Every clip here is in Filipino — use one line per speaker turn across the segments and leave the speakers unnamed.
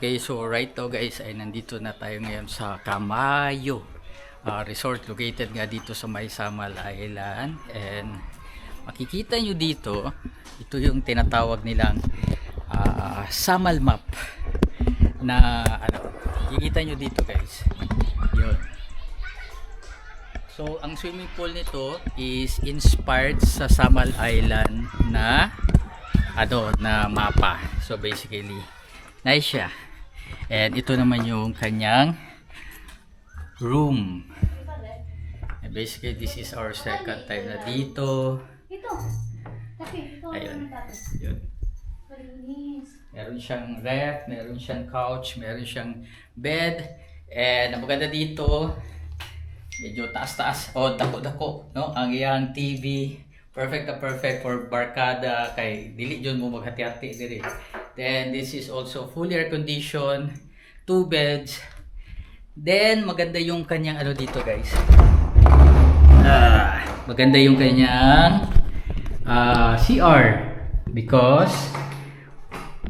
Okay, so right now guys ay nandito na tayo ngayon sa Camayo Resort, located nga dito sa May Samal Island. And makikita nyo dito, ito yung tinatawag nilang Samal map na ano, makikita nyo dito guys. Yun. So ang swimming pool nito is inspired sa Samal Island na ano, na mapa. So basically nice siya. And ito naman yung kanyang room. And basically this is our second time na dito. Ayun. Yun. Meron siyang ref, meron siyang couch, meron siyang bed. And ang maganda dito, medyo taas-taas o dako-dako, no? Ang iyang TV, perfect na perfect for barkada kay dili jud mo maghati-hati diri. Then this is also fully air conditioned, 2 beds. Then maganda yung kanyang ano dito guys. Maganda yung kanyang CR because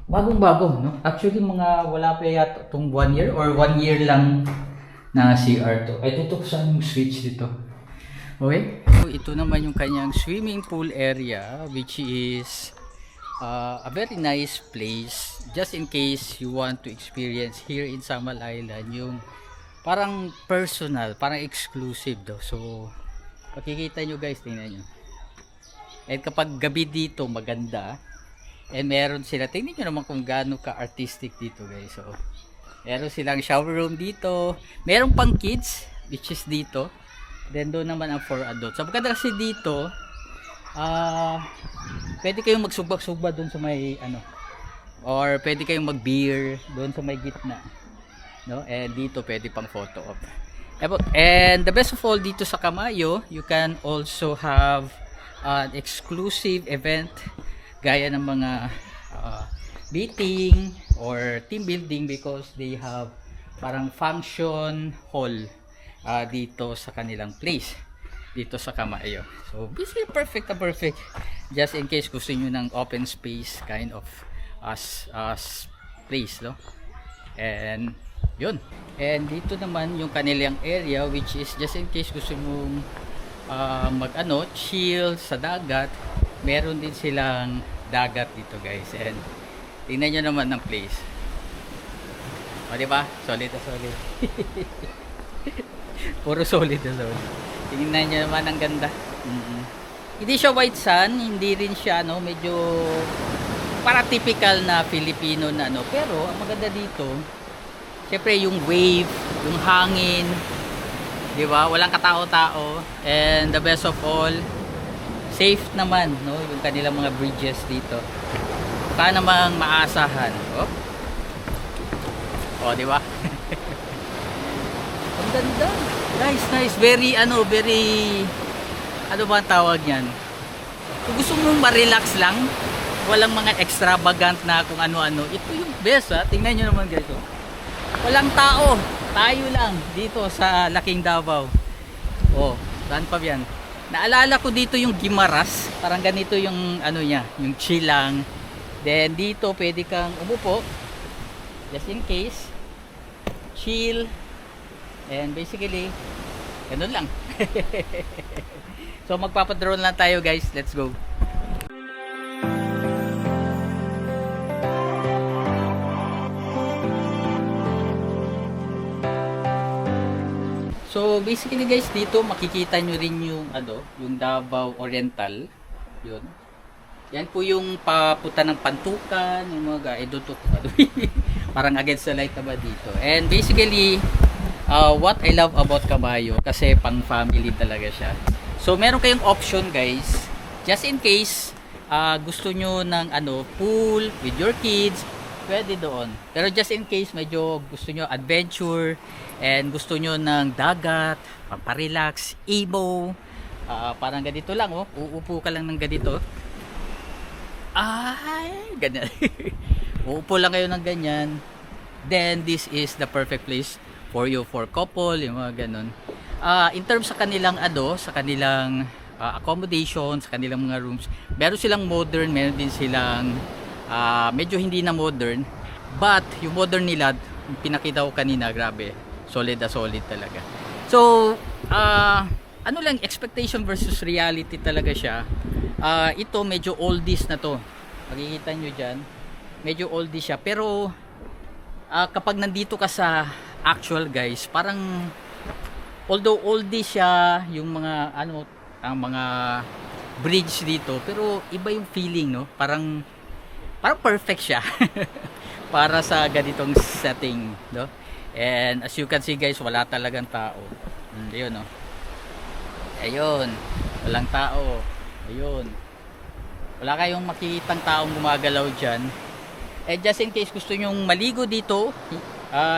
bagong-bago, no? Actually mga wala pa yata itong 1 year or 1 year lang na CR to. Ay tutok sa yung switch dito. Okay? So ito naman yung kanyang swimming pool area, which is a very nice place just in case you want to experience here in Samal Island yung parang personal, parang exclusive daw. So makikita nyo guys, tingnan nyo. And kapag gabi dito maganda, and meron sila, tingnan nyo naman kung gaano ka artistic dito guys. So meron silang shower room dito, meron pang kids which is dito, then doon naman ang for adults. So maganda kasi dito, pwede kayong magsugba-sugba doon sa may ano, or pwede kayong mag-beer doon sa may gitna, no? And dito pwede pang photo op. And the best of all dito sa Camayo, you can also have an exclusive event gaya ng mga meeting or team building because they have parang function hall dito sa kanilang place dito sa Camayo. So basically perfect na perfect just in case gusto niyo ng open space kind of place, no? And yun. And dito naman yung kanilang area which is just in case gusto mong mag-ano, chill sa dagat. Meron din silang dagat dito guys. And tingnan nyo naman ng place. O diba? Solid na solid. Puro solid na solid. Tingnan nyo naman, ang ganda. Hindi siya white sand, hindi rin siya ano, medyo para typical na Filipino na ano. Pero ang maganda dito, syempre yung wave, yung hangin, di ba? Walang katao-tao. And the best of all, safe naman, no? Yung kanilang mga bridges dito. Baka namang maasahan. O, di ba? Ang ganda. Nice, nice. Very, ano ba ang tawag yan? Kung gusto mong ma-relax lang, walang mga extravagant na kung ano-ano, ito yung best, ha? Tingnan nyo naman guys, oh. Walang tao. Tayo lang dito sa Laking Davao. Oh, saan pa yan? Naalala ko dito yung Gimaras. Parang ganito yung ano niya, yung chill lang. Then dito pwede kang umupo just in case. Chill. And basically, ganun lang. So magpapadrone lang tayo guys. Let's go. So basically guys, dito makikita nyo rin yung ano, yung Davao Oriental. Yun. Yan po yung papunta ng Pantukan, yung mga Edotok. Parang against the light na ba dito. And basically, what I love about Camayo, kasi pang family talaga siya. So meron kayong option guys, just in case gusto nyo ng ano, pool with your kids, pwede doon. Pero just in case medyo gusto nyo adventure and gusto nyo ng dagat, pamparelax, emo, parang ganito lang, oh, uupo ka lang ng ganito. Ay, ganyan. Uupo lang kayo ng ganyan. Then this is the perfect place for you, for couple, yung mga ganun. In terms sa kanilang ano, sa kanilang accommodation, sa kanilang mga rooms, meron silang modern, meron din silang medyo hindi na modern. But yung modern nila, yung pinakita ko kanina, grabe, solid na solid talaga. So ano lang, expectation versus reality talaga siya. Ito medyo oldies na to, makikita nyo dyan, medyo oldies siya, pero kapag nandito ka sa actual guys, parang although oldies siya yung mga ano, ang mga bridge dito, pero iba yung feeling, no? Parang perfect siya para sa ganitong setting, no? And as you can see guys, wala talagang tao. Ayun, no? Ayun, walang tao. Ayun, wala kayong makikitang taong gumagalaw dyan. And just in case gusto nyong maligo dito,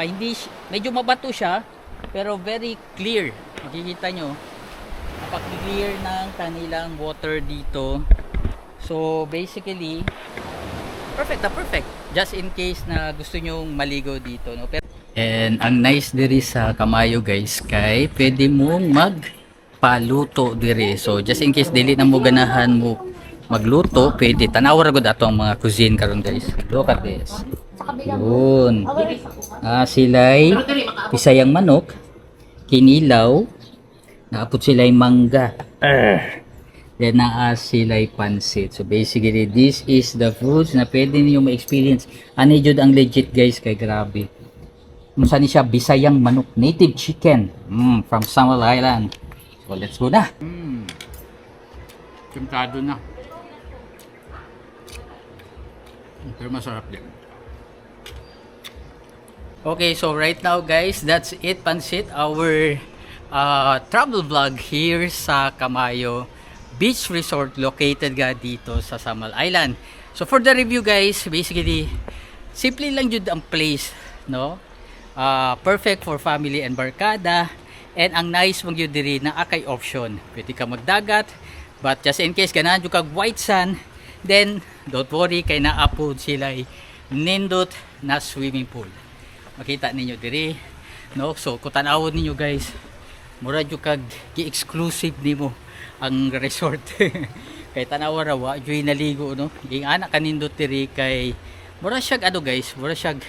hindi, medyo mabato siya, pero very clear. Makikita nyo, napaka-clear ng kanilang water dito. So basically, perfect na perfect. Just in case na gusto nyong maligo dito, no? And ang nice diri sa Kamayo guys, kay pwede mong magpaluto diri. So just in case dili na mo ganahan mo magluto, pwede tanawar gud ato ang mga cuisine karon guys. Look at this. Yun. Silay pisayang manok, kinilaw, naapot silay mangga. Then silay pansit. So basically this is the foods na pwede niyo ma-experience. Ani jud ang legit guys, kay grabe. Unsa ni siya, bisayang manok, native chicken from Samal Island. So let's go na. Temptado na. Pero masarap din. Okay, so right now guys, that's it, Pansit, our travel vlog here sa Kamayo Beach Resort located ga dito sa Samal Island. So for the review guys, basically simple lang jud ang place, no? Perfect for family and barkada, and ang nice mong jud diri na akay option. Pwede ka magdagat, but just in case ganahan jud kag white sand, then don't worry, kay naapod sila nindot na swimming pool. Makita ninyo diri, no? So kung tanawon ninyo guys, mura jud kag gi-exclusive nimo ang resort. Kay tanawa ra wa joy naligo, no? Ging anak kanindot diri, kay mura syag ano guys, mura syag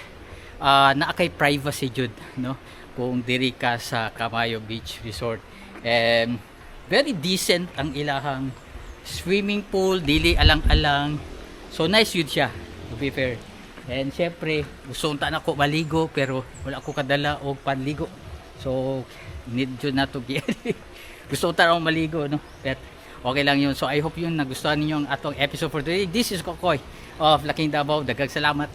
naa kay privacy jud, no? Kung diri ka sa Kamayo Beach Resort. And very decent ang ilahang swimming pool, dili alang-alang. So nice yun siya, to be fair. And syempre, gusto unta na ko maligo, pero wala ko kadala o panligo. So need yun na to gusto unta na maligo, no? But okay lang yun. So I hope yun nagustuhan ninyo ang atong episode for today. This is Kokoy of Laking Davao. Daghang salamat.